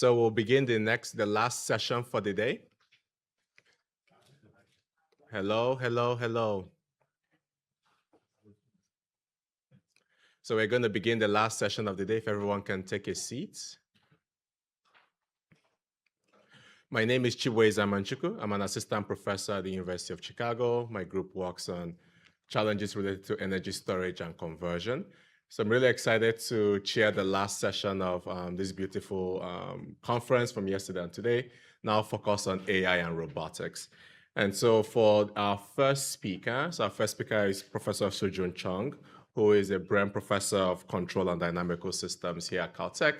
So we'll begin the last session for the day. Hello, hello, hello. So we're going to begin the last session of the day. If everyone can take a seat. My name is Chibueze Amanchukwu. I'm an assistant professor at the University of Chicago. My group works on challenges related to energy storage and conversion. So I'm really excited to chair the last session of this beautiful conference from yesterday and today, now focused on AI and robotics. And so for our first speaker, is Professor Chung, who is a Brem Professor of Control and Dynamical Systems here at Caltech,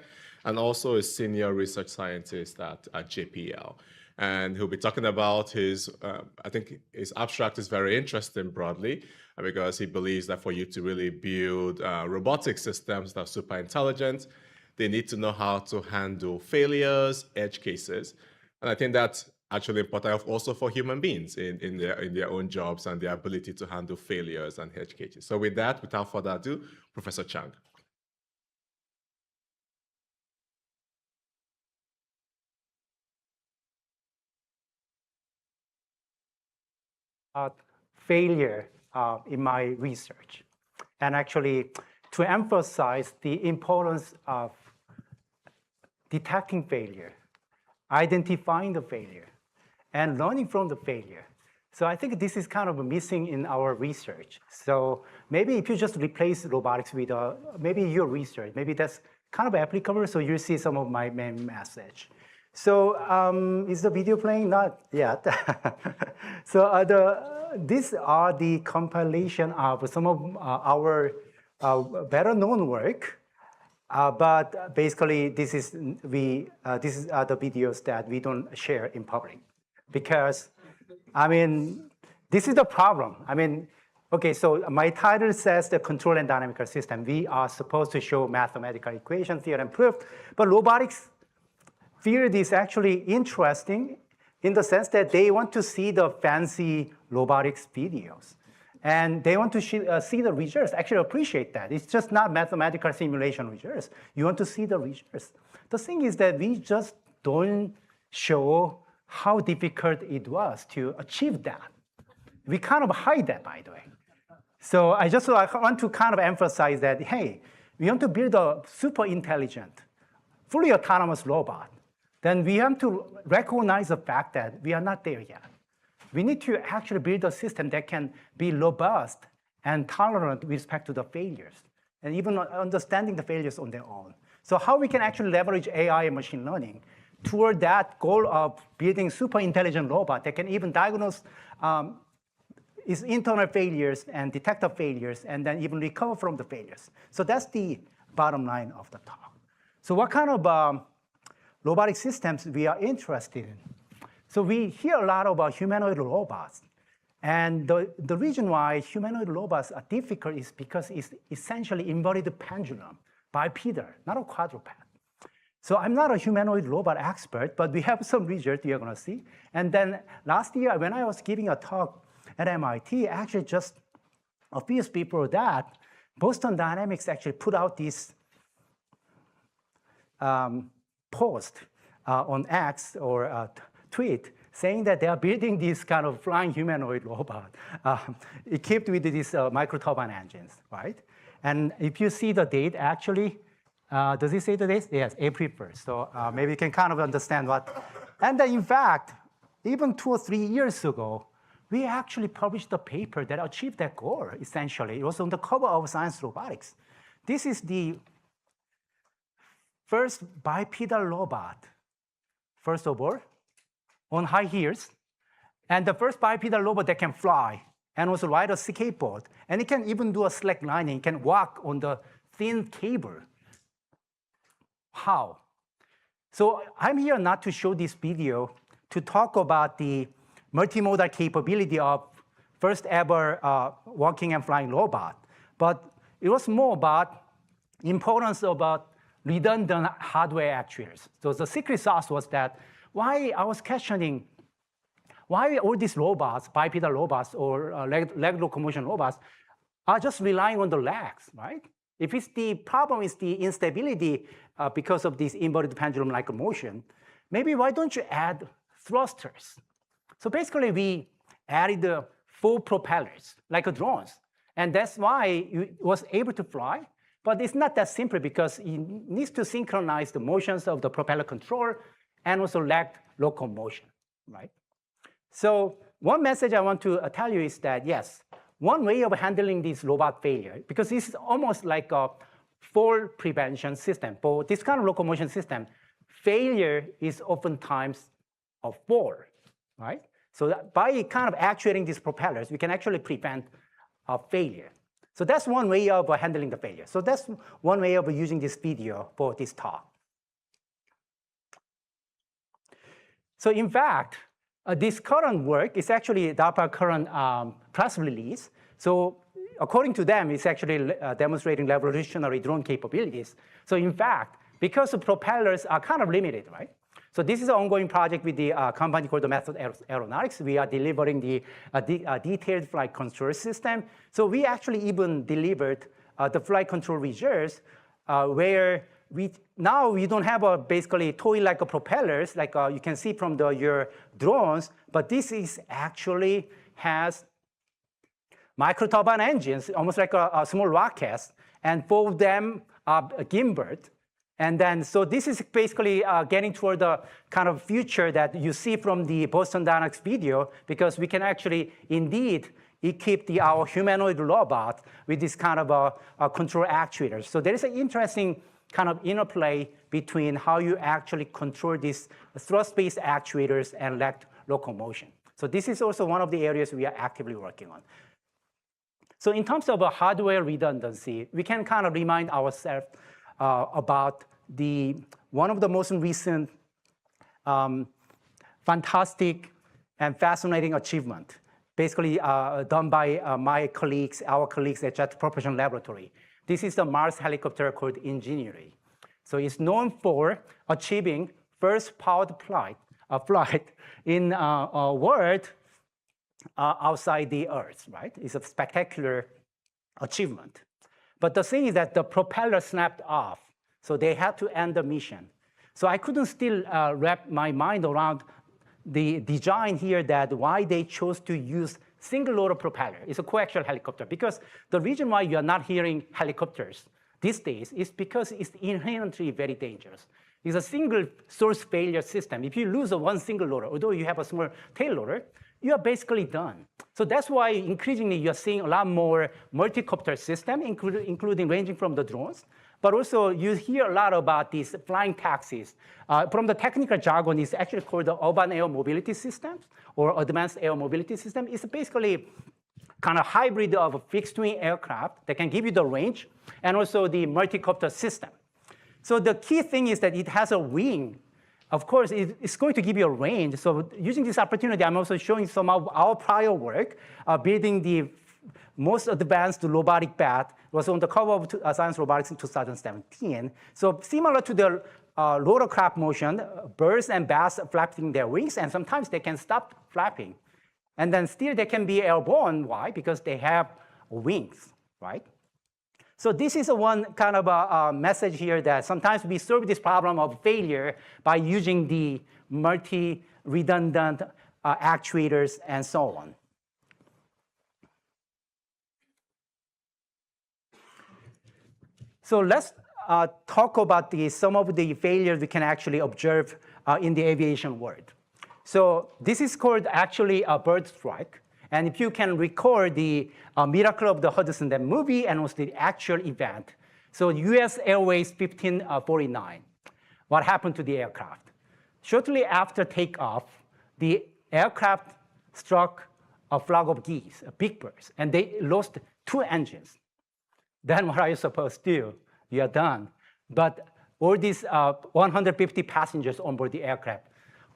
and also a Senior Research Scientist at JPL. And he'll be talking about his, I think his abstract is very interesting broadly, because he believes that for you to really build robotic systems that are super intelligent, they need to know how to handle failures, edge cases. And I think that's actually important also for human beings in their own jobs and their ability to handle failures and edge cases. So with that, without further ado, Professor Chung. Failure in my research, and actually to emphasize the importance of detecting failure, identifying the failure, and learning from the failure. So I think this is kind of missing in our research. So maybe if you just replace robotics with maybe your research, maybe that's kind of applicable, so you see some of my main message. So is the video playing? Not yet. So these are the compilation of some of our better known work. But basically, this is the videos that we don't share in public, because I mean this is the problem. I mean, okay, so my title says the control and dynamical system. We are supposed to show mathematical equation, theorem, proof, but robotics field is actually interesting in the sense that they want to see the fancy robotics videos. And they want to see the results, actually appreciate that. It's just not mathematical simulation results. You want to see the results. The thing is that we just don't show how difficult it was to achieve that. We kind of hide that, by the way. So I want to kind of emphasize that, hey, we want to build a super intelligent, fully autonomous robot. Then we have to recognize the fact that we are not there yet. We need to actually build a system that can be robust and tolerant with respect to the failures, and even understanding the failures on their own. So how we can actually leverage AI and machine learning toward that goal of building super intelligent robot that can even diagnose its internal failures and detect the failures and then even recover from the failures. So that's the bottom line of the talk. So what kind of robotic systems we are interested in? So we hear a lot about humanoid robots. And the reason why humanoid robots are difficult is because it's essentially inverted pendulum, bipedal, not a quadruped. So I'm not a humanoid robot expert, but we have some research you're going to see. And then last year, when I was giving a talk at MIT, actually just a few years before that, Boston Dynamics actually put out this post on X or tweet saying that they are building this kind of flying humanoid robot equipped with these microturbine engines, right? And if you see the date, actually, does it say the date? Yes, April 1st. So maybe you can kind of understand what. And then in fact, even 2 or 3 years ago, we actually published a paper that achieved that goal, essentially. It was on the cover of Science Robotics. This is the first bipedal robot, first of all, on high heels, and the first bipedal robot that can fly and also ride a skateboard. And it can even do a slack lining. It can walk on the thin cable. How? So I'm here not to show this video, to talk about the multimodal capability of first ever walking and flying robot. But it was more about importance about redundant hardware actuators. So the secret sauce was that why I was questioning why all these robots, bipedal robots or leg locomotion robots, are just relying on the legs, right? If it's the problem is the instability because of this inverted pendulum-like motion, maybe why don't you add thrusters? So basically, we added 4 propellers, like drones. And that's why it was able to fly. But it's not that simple because it needs to synchronize the motions of the propeller control and also lack locomotion, right? So one message I want to tell you is that, yes, one way of handling this robot failure, because this is almost like a fall prevention system. For this kind of locomotion system, failure is oftentimes a fall, right? So by kind of actuating these propellers, we can actually prevent a failure. So that's one way of handling the failure. So that's one way of using this video for this talk. So in fact, this current work is actually DARPA current press release. So according to them, it's actually demonstrating revolutionary drone capabilities. So in fact, because the propellers are kind of limited, right? So this is an ongoing project with the company called the Method Aeronautics. We are delivering the detailed flight control system. So we actually even delivered the flight control results where now we don't have basically toy-like propellers like you can see from your drones, but this is actually has microturbine engines, almost like a small rockets, and 4 of them are gimbaled. And then, so this is basically getting toward the kind of future that you see from the Boston Dynamics video, because we can actually indeed equip our humanoid robot with this kind of control actuators. So there is an interesting kind of interplay between how you actually control these thrust-based actuators and locomotion. So this is also one of the areas we are actively working on. So in terms of hardware redundancy, we can kind of remind ourselves about one of the most recent fantastic and fascinating achievement, basically done by our colleagues at Jet Propulsion Laboratory. This is the Mars helicopter called Ingenuity. So it's known for achieving first powered flight in a world outside the Earth, right? It's a spectacular achievement. But the thing is that the propeller snapped off, so they had to end the mission. So I couldn't still wrap my mind around the design here that why they chose to use single rotor propeller. It's a coaxial helicopter, because the reason why you are not hearing helicopters these days is because it's inherently very dangerous. It's a single source failure system. If you lose one single rotor, although you have a small tail rotor, you are basically done. So that's why increasingly you're seeing a lot more multi-copter system, including ranging from the drones. But also you hear a lot about these flying taxis. From the technical jargon, it's actually called the urban air mobility systems or advanced air mobility system. It's basically kind of hybrid of a fixed wing aircraft that can give you the range and also the multi-copter system. So the key thing is that it has a wing. Of course, it's going to give you a range. So using this opportunity, I'm also showing some of our prior work, building the most advanced robotic bat. Was on the cover of Science Robotics in 2017. So similar to the rotorcraft motion, birds and bats flapping their wings, and sometimes they can stop flapping. And then still they can be airborne. Why? Because they have wings, right? So this is one kind of a message here that sometimes we solve this problem of failure by using the multi-redundant actuators and so on. So let's talk about some of the failures we can actually observe in the aviation world. So this is called actually a bird strike. And if you can record the Miracle of the Hudson, the movie, and also the actual event. So US Airways 1549, what happened to the aircraft? Shortly after takeoff, the aircraft struck a flock of geese, a big birds, and they lost 2 engines. Then what are you supposed to do? You are done. But all these 150 passengers on board the aircraft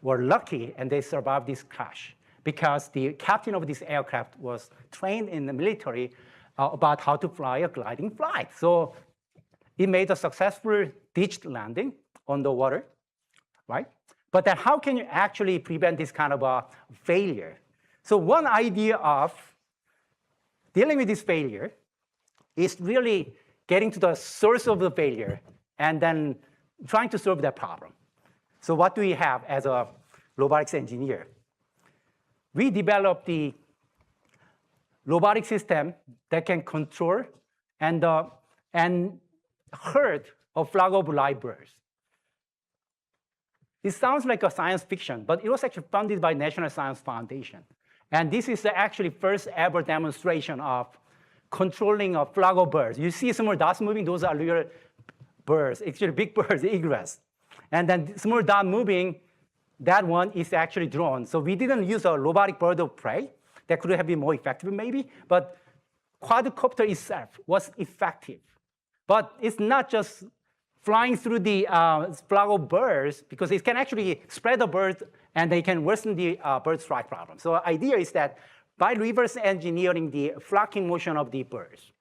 were lucky, and they survived this crash because the captain of this aircraft was trained in the military about how to fly a gliding flight. So it made a successful ditched landing on the water, right? But then how can you actually prevent this kind of a failure? So one idea of dealing with this failure is really getting to the source of the failure and then trying to solve that problem. So what do we have as a robotics engineer? We developed the robotic system that can control and herd a flock of live birds. It sounds like a science fiction, but it was actually funded by National Science Foundation. And this is the actually first ever demonstration of controlling a flock of birds. You see small dots moving, those are real birds, actually big birds, egrets. And then small dot moving, that one is actually drone. So we didn't use a robotic bird of prey. That could have been more effective maybe, but quadcopter itself was effective. But it's not just flying through the flock of birds, because it can actually spread the birds and they can worsen the bird strike problem. So the idea is that by reverse engineering the flocking motion of the birds,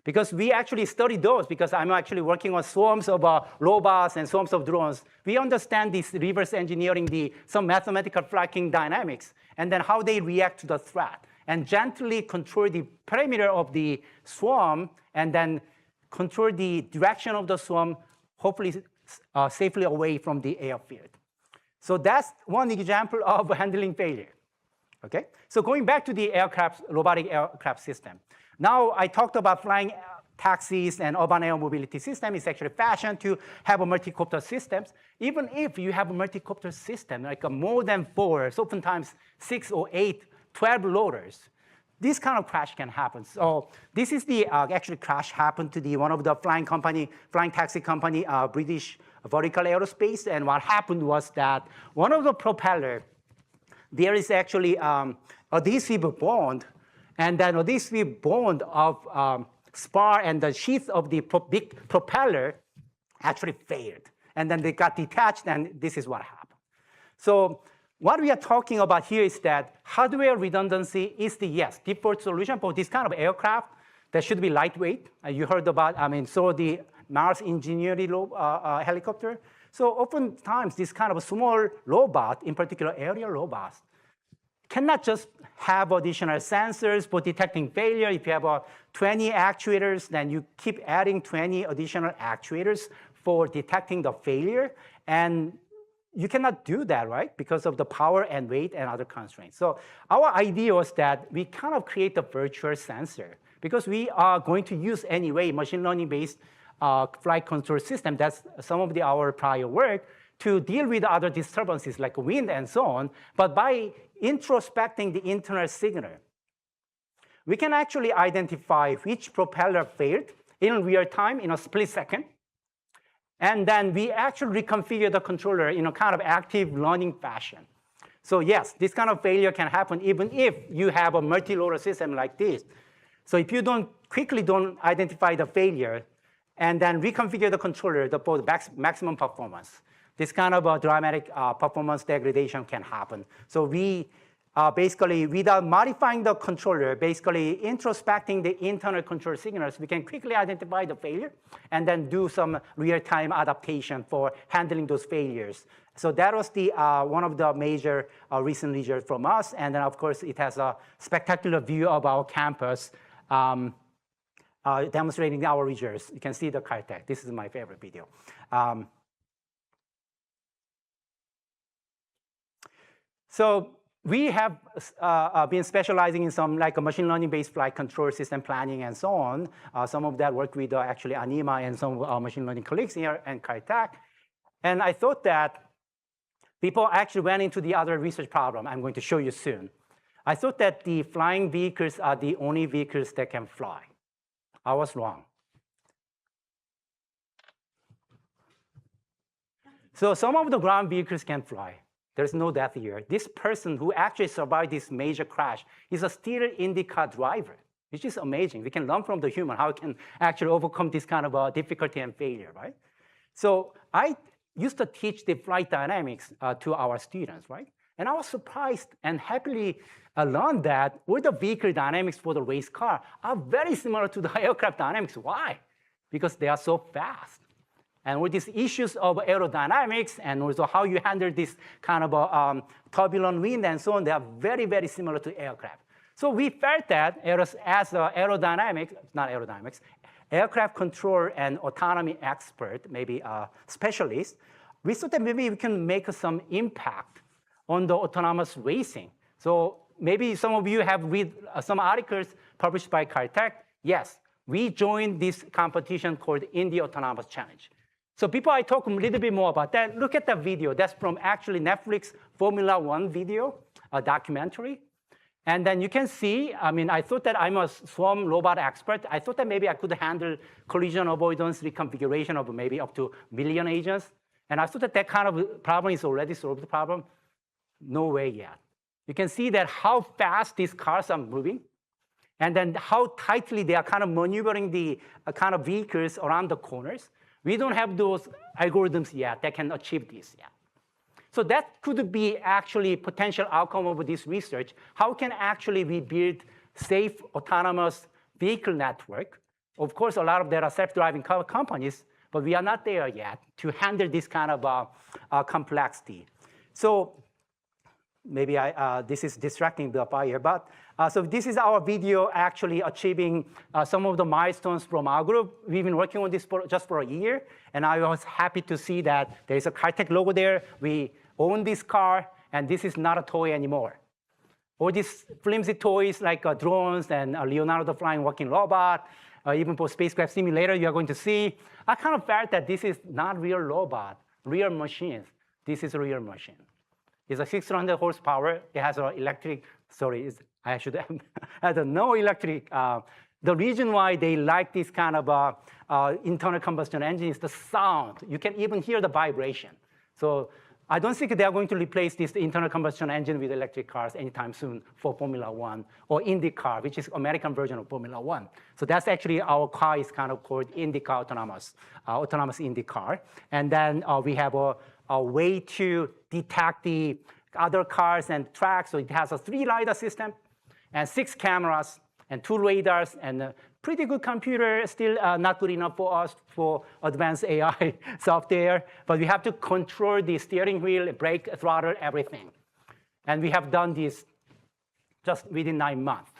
because we actually study those, because I'm actually working on swarms of robots and swarms of drones. We understand this reverse engineering some mathematical flocking dynamics, and then how they react to the threat, and gently control the perimeter of the swarm, and then control the direction of the swarm, hopefully safely away from the airfield. So that's one example of handling failure. Okay? So going back to the robotic aircraft system. Now I talked about flying taxis and urban air mobility system. It's actually fashioned to have a multi-copter systems. Even if you have a multi-copter system, like more than 4, so oftentimes 6 or 8, 12 loaders, this kind of crash can happen. So this is the actually crash happened to one of the flying taxi company, British Vertical Aerospace. And what happened was that one of the propeller, there is actually adhesive bond, and then adhesive bond of spar and the sheath of the big propeller actually failed. And then they got detached, and this is what happened. So what we are talking about here is that hardware redundancy is the, default solution for this kind of aircraft that should be lightweight. You heard about, so the Mars Ingenuity helicopter. So oftentimes, this kind of a small robot, in particular aerial robots, cannot just have additional sensors for detecting failure. If you have 20 actuators, then you keep adding 20 additional actuators for detecting the failure. And you cannot do that, right? Because of the power and weight and other constraints. So our idea was that we kind of create a virtual sensor, because we are going to use anyway machine learning-based flight control system. That's some of our prior work to deal with other disturbances like wind and so on. But by introspecting the internal signal, we can actually identify which propeller failed in real time in a split second. And then we actually reconfigure the controller in a kind of active learning fashion. So yes, this kind of failure can happen even if you have a multi-loader system like this. So if you quickly don't identify the failure and then reconfigure the controller for the maximum performance, this kind of dramatic performance degradation can happen. So we basically, without modifying the controller, basically introspecting the internal control signals, we can quickly identify the failure and then do some real-time adaptation for handling those failures. So that was one of the major recent results from us. And then, of course, it has a spectacular view of our campus demonstrating our results. You can see the Caltech. This is my favorite video. So we have been specializing in some like a machine learning-based flight control system planning and so on. Some of that work with actually Anima and some of our machine learning colleagues here and Caltech. And I thought that people actually went into the other research problem I'm going to show you soon. I thought that the flying vehicles are the only vehicles that can fly. I was wrong. So some of the ground vehicles can fly. There's no death here. This person who actually survived this major crash is a still IndyCar driver, which is amazing. We can learn from the human how we can actually overcome this kind of difficulty and failure, right? So I used to teach the flight dynamics to our students, right? And I was surprised and happily learned that all the vehicle dynamics for the race car are very similar to the aircraft dynamics. Why? Because they are so fast. And with these issues of aerodynamics and also how you handle this kind of turbulent wind and so on, they are very, very similar to aircraft. So we felt that as aircraft control and autonomy expert, maybe a specialist, we thought that maybe we can make some impact on the autonomous racing. So maybe some of you have read some articles published by Caltech. Yes, we joined this competition called Indy Autonomous Challenge. So before I talk a little bit more about that, look at the video. That's from actually Netflix Formula One video, a documentary. And then you can see, I mean, I thought that I'm a swarm robot expert. I thought that maybe I could handle collision avoidance reconfiguration of maybe up to 1 million agents. And I thought that that kind of problem is already solved the problem. No way yet. You can see that how fast these cars are moving, and then how tightly they are kind of maneuvering the kind of vehicles around the corners. We don't have those algorithms yet that can achieve this yet. So that could be actually potential outcome of this research. How can actually we build safe autonomous vehicle network? Of course, a lot of there are self-driving car companies, but we are not there yet to handle this kind of complexity. So maybe this is distracting the buyer, but so this is our video actually achieving some of the milestones from our group. We've been working on this just for a year, and I was happy to see that there is a Caltech logo there. We own this car, and this is not a toy anymore. All these flimsy toys like drones and Leonardo the Flying Walking Robot, even for spacecraft simulator, you are going to see. I kind of felt that this is not real robot, real machines. This is a real machine. It's a 600 horsepower. It has an electric, sorry, I should have had no electric. The reason why they like this kind of internal combustion engine is the sound. You can even hear the vibration. So I don't think they are going to replace this internal combustion engine with electric cars anytime soon for Formula One or IndyCar, which is American version of Formula One. So that's actually our car is kind of called IndyCar Autonomous IndyCar. And then we have a way to detect the other cars and tracks. So it has a 3 LiDAR system and 6 cameras and 2 radars and a pretty good computer, still not good enough for us for advanced AI software. But we have to control the steering wheel, brake, throttle, everything. And we have done this just within 9 months,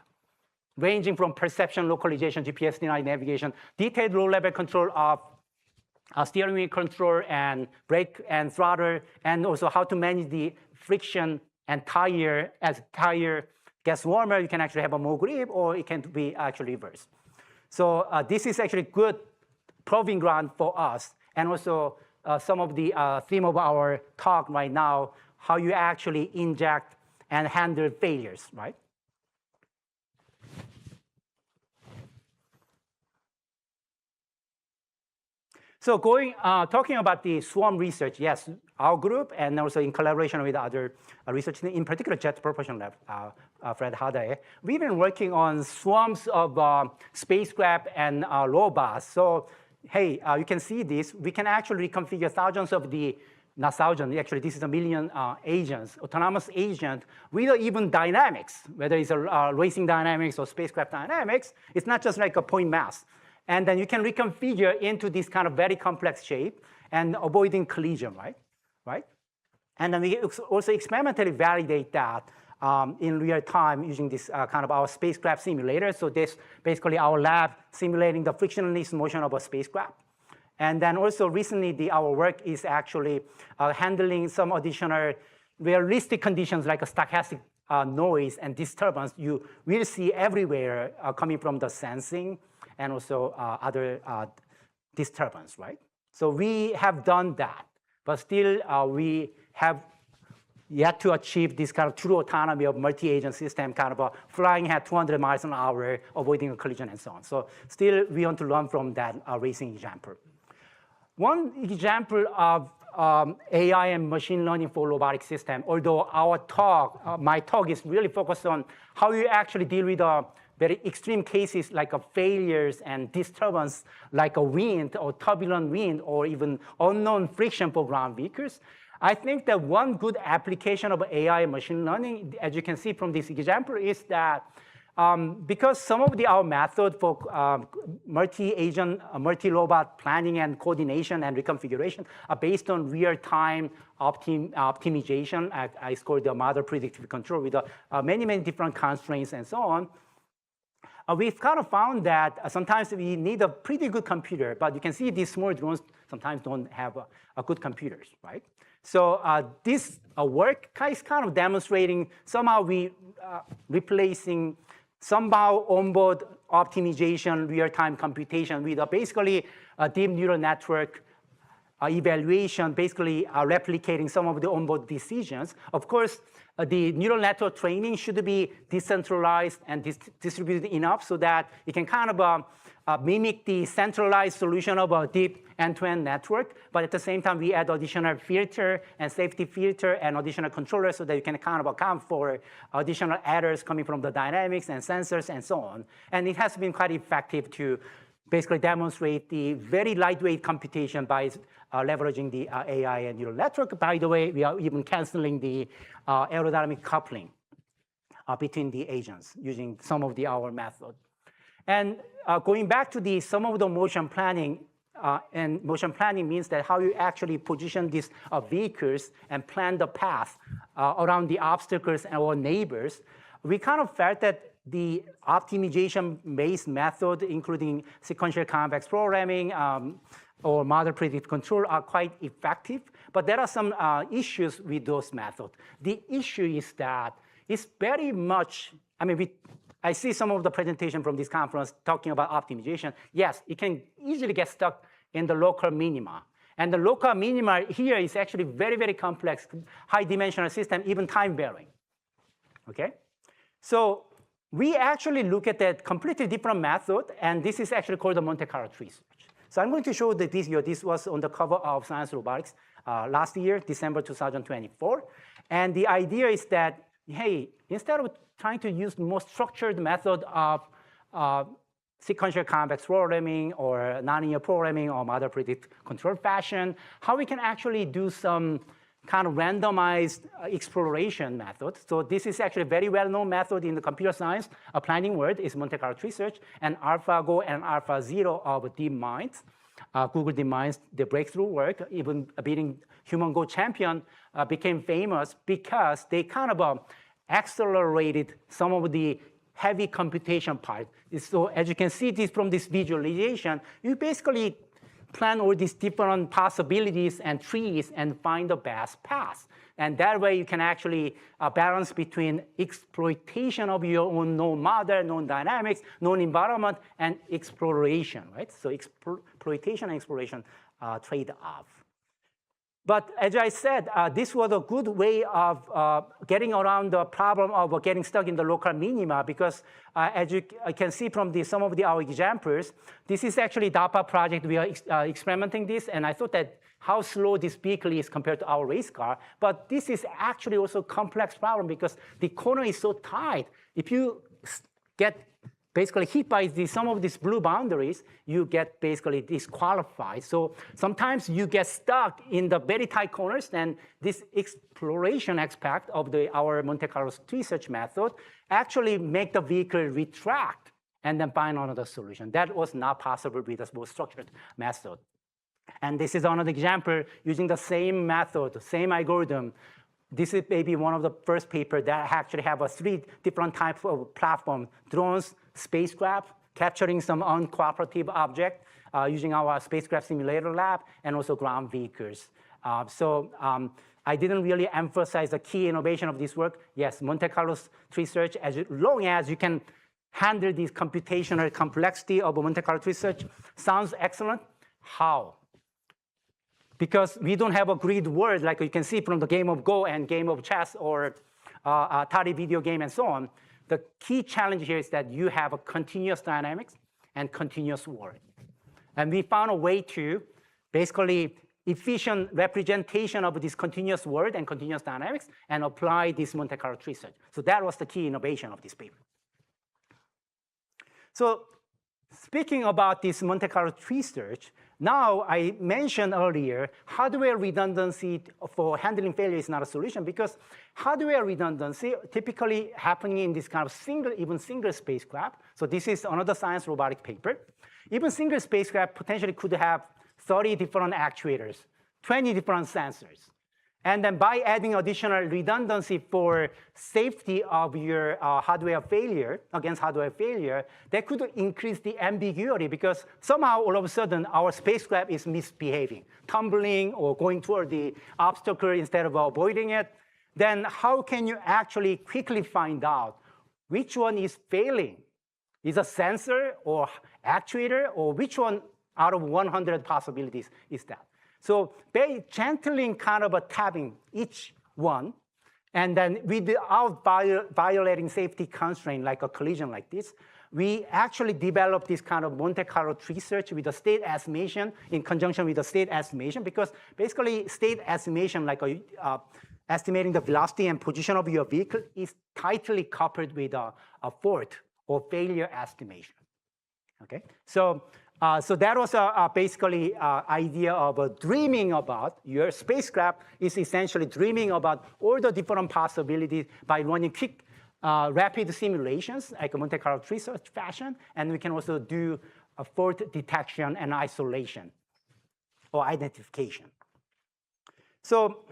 ranging from perception, localization, GPS denied navigation, detailed low-level control of steering wheel control and brake and throttle, and also how to manage the friction and tire. As tire gets warmer, you can actually have a more grip, or it can be actually reversed. So this is actually good proving ground for us, and also some of the theme of our talk right now, how you actually inject and handle failures, right? So talking about the swarm research, yes, our group, and also in collaboration with other research, in particular Jet Propulsion Lab, Fred Hadae, we've been working on swarms of spacecraft and robots. So hey, you can see this. We can actually configure thousands of not thousands, actually this is 1 million agents, autonomous agent, with even dynamics, whether it's racing dynamics or spacecraft dynamics. It's not just like a point mass. And then you can reconfigure into this kind of very complex shape and avoiding collision, right? And then we also experimentally validate that in real time using this kind of our spacecraft simulator. So this basically our lab simulating the frictionless motion of a spacecraft. And then also recently our work is actually handling some additional realistic conditions like a stochastic noise and disturbance you will see everywhere coming from the sensing and also other disturbance, right? So we have done that, but still we have yet to achieve this kind of true autonomy of multi-agent system, kind of flying at 200 miles an hour, avoiding a collision and so on. So still we want to learn from that racing example. One example of AI and machine learning for robotic system, although our talk, my talk is really focused on how you actually deal with very extreme cases like failures and disturbance, like a wind or turbulent wind or even unknown friction for ground vehicles. I think that one good application of AI and machine learning, as you can see from this example, is that because some of our method for multi-agent, multi-robot planning and coordination and reconfiguration are based on real-time optimization. I scored the model predictive control with many different constraints and so on. we've kind of found that sometimes we need a pretty good computer, but you can see these small drones sometimes don't have a good computers, right? So this work is kind of demonstrating somehow we replacing somehow onboard optimization, real-time computation with basically a deep neural network evaluation, basically replicating some of the onboard decisions. Of course, the neural network training should be decentralized and distributed enough so that it can kind of mimic the centralized solution of a deep end-to-end network. But at the same time, we add additional filter and safety filter and additional controller so that you can kind of account for additional errors coming from the dynamics and sensors and so on. And it has been quite effective to basically demonstrate the very lightweight computation by leveraging the AI and neural network. By the way, we are even canceling the aerodynamic coupling between the agents using some of our method. And going back to some of the motion planning, and motion planning means that how you actually position these vehicles and plan the path around the obstacles or neighbors. We kind of felt that the optimization-based method, including sequential convex programming or model predictive control, are quite effective. But there are some issues with those methods. The issue is that it's very much, I mean, I see some of the presentation from this conference talking about optimization. Yes, it can easily get stuck in the local minima. And the local minima here is actually very, very complex, high-dimensional system, even time-varying, okay? So we actually look at that completely different method, and this is actually called the Monte Carlo tree search. So I'm going to show that this was on the cover of Science Robotics last year, December 2024. And the idea is that, hey, instead of trying to use the more structured method of sequential convex programming or nonlinear programming or model predictive control fashion, how we can actually do some kind of randomized exploration method. So this is actually a very well-known method in the computer science planning world is Monte Carlo tree search, and AlphaGo and AlphaZero of DeepMind. Google DeepMind, the breakthrough work, even beating human Go champion, became famous because they kind of accelerated some of the heavy computation part. So as you can see this from this visualization, you basically plan all these different possibilities and trees and find the best path. And that way you can actually balance between exploitation of your own known model, known dynamics, known environment, and exploration, right? So exploitation and exploration trade-off. But as I said, this was a good way of getting around the problem of getting stuck in the local minima because as you can see from some of our examples, this is actually DARPA project. We are experimenting this, and I thought that how slow this vehicle is compared to our race car. But this is actually also a complex problem because the corner is so tight. If you get basically hit by some of these blue boundaries, you get basically disqualified. So sometimes you get stuck in the very tight corners, and this exploration aspect of our Monte Carlo tree search method actually make the vehicle retract and then find another solution. That was not possible with a more structured method. And this is another example using the same method, same algorithm. This is maybe one of the first papers that actually have 3 different types of platform: drones, spacecraft, capturing some uncooperative object using our spacecraft simulator lab, and also ground vehicles. I didn't really emphasize the key innovation of this work. Yes, Monte Carlo tree search, as long as you can handle this computational complexity of Monte Carlo tree search, sounds excellent. How? Because we don't have a grid world like you can see from the game of Go and game of chess or Atari video game and so on. The key challenge here is that you have a continuous dynamics and continuous world. And we found a way to basically efficient representation of this continuous world and continuous dynamics and apply this Monte Carlo tree search. So that was the key innovation of this paper. So speaking about this Monte Carlo tree search, now I mentioned earlier, hardware redundancy for handling failure is not a solution because hardware redundancy typically happening in this kind of even single spacecraft. So this is another Science Robotics paper. Even single spacecraft potentially could have 30 different actuators, 20 different sensors. And then by adding additional redundancy for safety of your hardware failure, against hardware failure, that could increase the ambiguity because somehow all of a sudden our spacecraft is misbehaving, tumbling or going toward the obstacle instead of avoiding it. Then how can you actually quickly find out which one is failing? Is a sensor or actuator, or which one out of 100 possibilities is that? So by gently kind of tapping each one, and then without violating safety constraint like a collision like this, we actually developed this kind of Monte Carlo tree search with the state estimation in conjunction with the state estimation, because basically state estimation, like estimating the velocity and position of your vehicle, is tightly coupled with a fault or failure estimation. Okay, so that was basically idea of dreaming about your spacecraft is essentially dreaming about all the different possibilities by running quick, rapid simulations like a Monte Carlo tree search fashion, and we can also do a fault detection and isolation or identification. So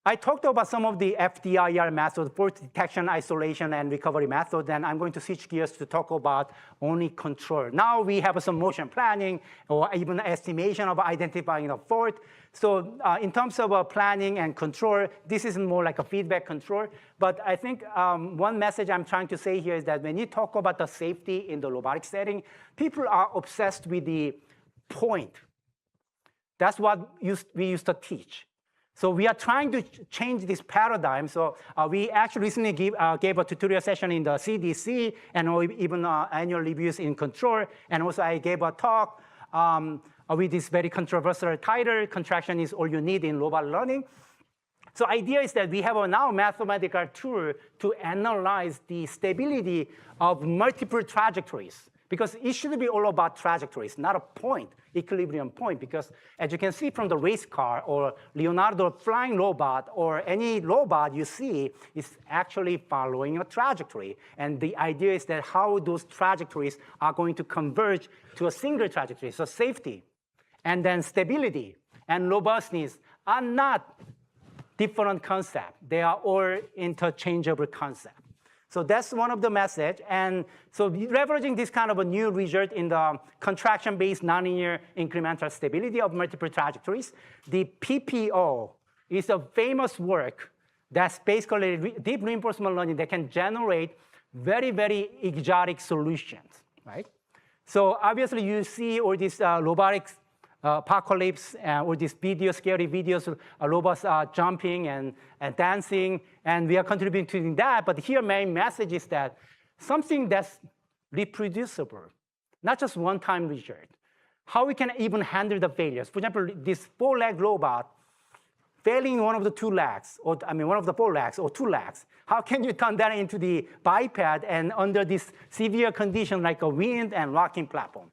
I talked about some of the FDIR methods, fault detection, isolation, and recovery methods, and I'm going to switch gears to talk about only control. Now we have some motion planning or even estimation of identifying a fault. So in terms of planning and control, this is more like a feedback control. But I think one message I'm trying to say here is that when you talk about the safety in the robotic setting, people are obsessed with the point. That's what we used to teach. So we are trying to change this paradigm. So we actually recently gave a tutorial session in the CDC and even annual reviews in control. And also I gave a talk with this very controversial title, contraction is all you need in robot learning. So idea is that we have a now mathematical tool to analyze the stability of multiple trajectories, because it should be all about trajectories, not a point, equilibrium point, because as you can see from the race car or Leonardo flying robot or any robot you see is actually following a trajectory. And the idea is that how those trajectories are going to converge to a single trajectory. So safety and then stability and robustness are not different concepts. They are all interchangeable concepts. So that's one of the message. And so leveraging this kind of a new result in the contraction-based nonlinear incremental stability of multiple trajectories, the PPO is a famous work that's basically deep reinforcement learning that can generate very, very exotic solutions, right? So obviously you see all these robotics apocalypse, or these scary videos, robots are jumping and dancing, and we are contributing to that. But here, main message is that something that's reproducible, not just one-time result. How we can even handle the failures. For example, this 4-leg robot failing one of the 2 legs, or one of the 4 legs or 2 legs. How can you turn that into the biped and under this severe condition like a wind and rocking platform?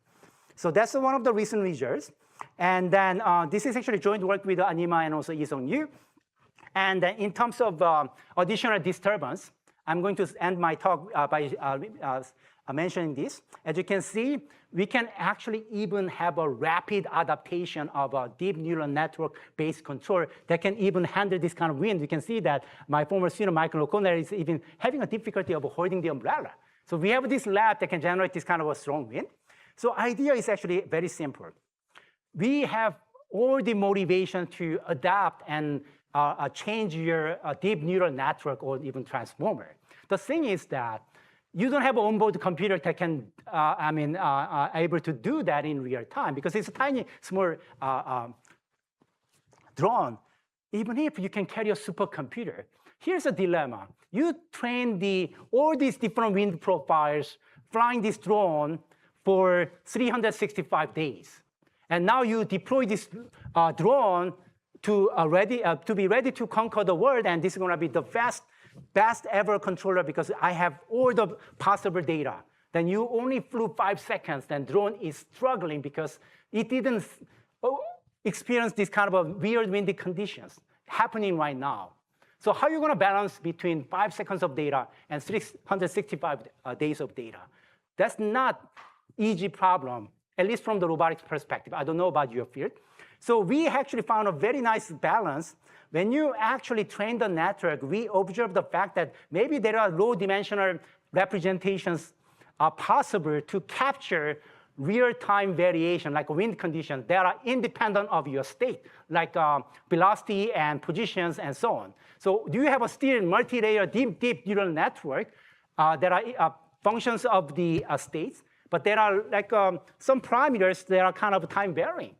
So that's one of the recent results. And then this is actually joint work with Anima and also Yi-Sung Yu. And in terms of additional disturbance, I'm going to end my talk by mentioning this. As you can see, we can actually even have a rapid adaptation of a deep neural network-based control that can even handle this kind of wind. You can see that my former student, Michael O'Connor, is even having a difficulty of holding the umbrella. So we have this lab that can generate this kind of a strong wind. So idea is actually very simple. We have all the motivation to adapt and change your deep neural network or even transformer. The thing is that you don't have an onboard computer that can, able to do that in real time because it's a tiny, small drone. Even if you can carry a supercomputer, here's a dilemma. You train all these different wind profiles flying this drone for 365 days. And now you deploy this drone to be ready to conquer the world, and this is going to be the best ever controller because I have all the possible data. Then you only flew 5 seconds, then drone is struggling because it didn't experience this kind of a weird windy conditions happening right now. So how are you going to balance between 5 seconds of data and 365 days of data? That's not easy problem, at least from the robotics perspective. I don't know about your field. So we actually found a very nice balance when you actually train the network, we observe the fact that maybe there are low-dimensional representations are possible to capture real-time variation, like wind conditions that are independent of your state, like velocity and positions and so on. So do you have a still multi-layer deep neural network that are functions of the states, but there are like some parameters that are kind of time varying.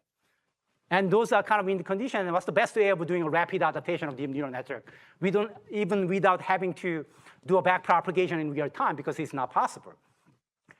And those are kind of in the condition. And what's the best way of doing a rapid adaptation of deep neural network? We don't, even without having to do a back propagation in real time, because it's not possible.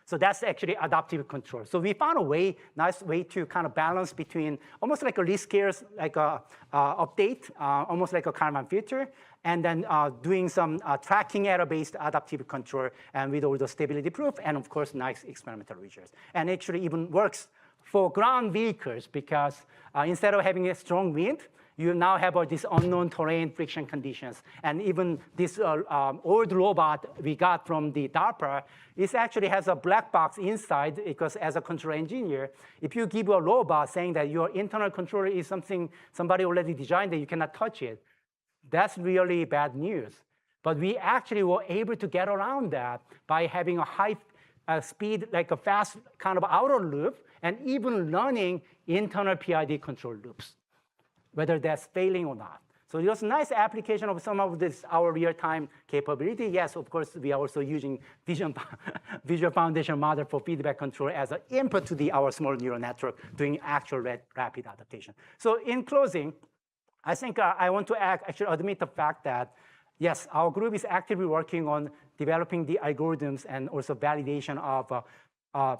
So that's actually adaptive control. So we found a way, nice way to kind of balance between almost like a least scarce, like a update, almost like a Kalman filter, and then doing some tracking error-based adaptive control, and with all the stability proof, and of course, nice experimental results. And actually even works for ground vehicles, because instead of having a strong wind, you now have this unknown terrain friction conditions. And even this old robot we got from the DARPA, it actually has a black box inside, because as a control engineer, if you give a robot saying that your internal controller is something somebody already designed that you cannot touch it, that's really bad news. But we actually were able to get around that by having a high speed, like a fast kind of outer loop, and even learning internal PID control loops, whether that's failing or not. So it was a nice application of some of this, our real-time capability. Yes, of course, we are also using Visual Foundation model for feedback control as an input to our small neural network doing actual rapid adaptation. So in closing, I think I want to actually admit the fact that, yes, our group is actively working on developing the algorithms and also validation of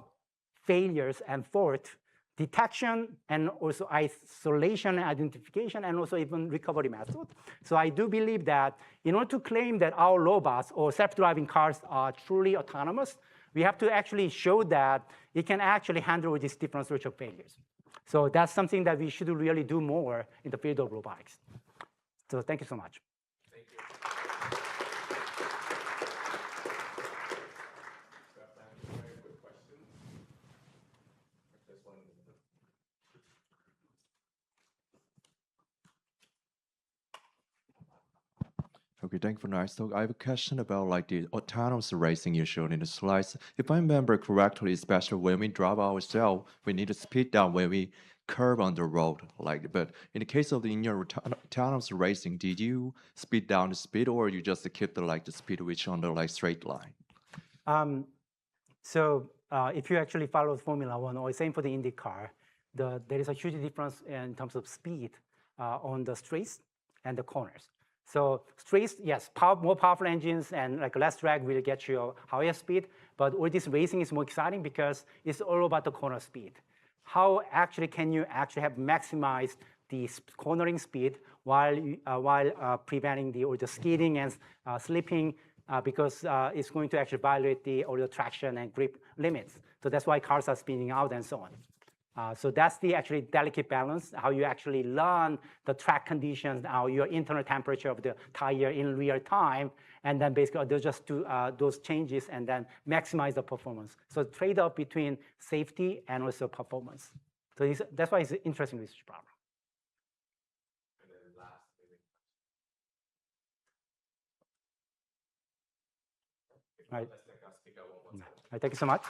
failures and fault detection, and also isolation and identification, and also even recovery method. So I do believe that in order to claim that our robots or self-driving cars are truly autonomous, we have to actually show that it can actually handle these different sorts of failures. So that's something that we should really do more in the field of robotics. So thank you so much. Thank you. Very quick question. There's one. Okay, thank you for nice talk. I have a question about like the autonomous racing you showed in the slides. If I remember correctly, especially when we drive ourselves, we need to speed down when we curve on the road. But in the case of in your autonomous racing, did you speed down the speed, or you just keep the speed which on the straight line? If you actually follow Formula One, or same for the IndyCar, there is a huge difference in terms of speed on the straights and the corners. So straights, yes, more powerful engines and like less drag will get you a higher speed, but all this racing is more exciting because it's all about the corner speed. How actually can you actually have maximized the cornering speed while preventing all the skidding and slipping, because it's going to actually violate all the traction and grip limits. So that's why cars are spinning out and so on. So that's the actually delicate balance, how you actually learn the track conditions, how your internal temperature of the tire in real time, and then basically they'll just do those changes and then maximize the performance. So trade-off between safety and also performance. So that's why it's an interesting research problem. And then last, Right. let's take our speaker one more time. Right. Thank you so much.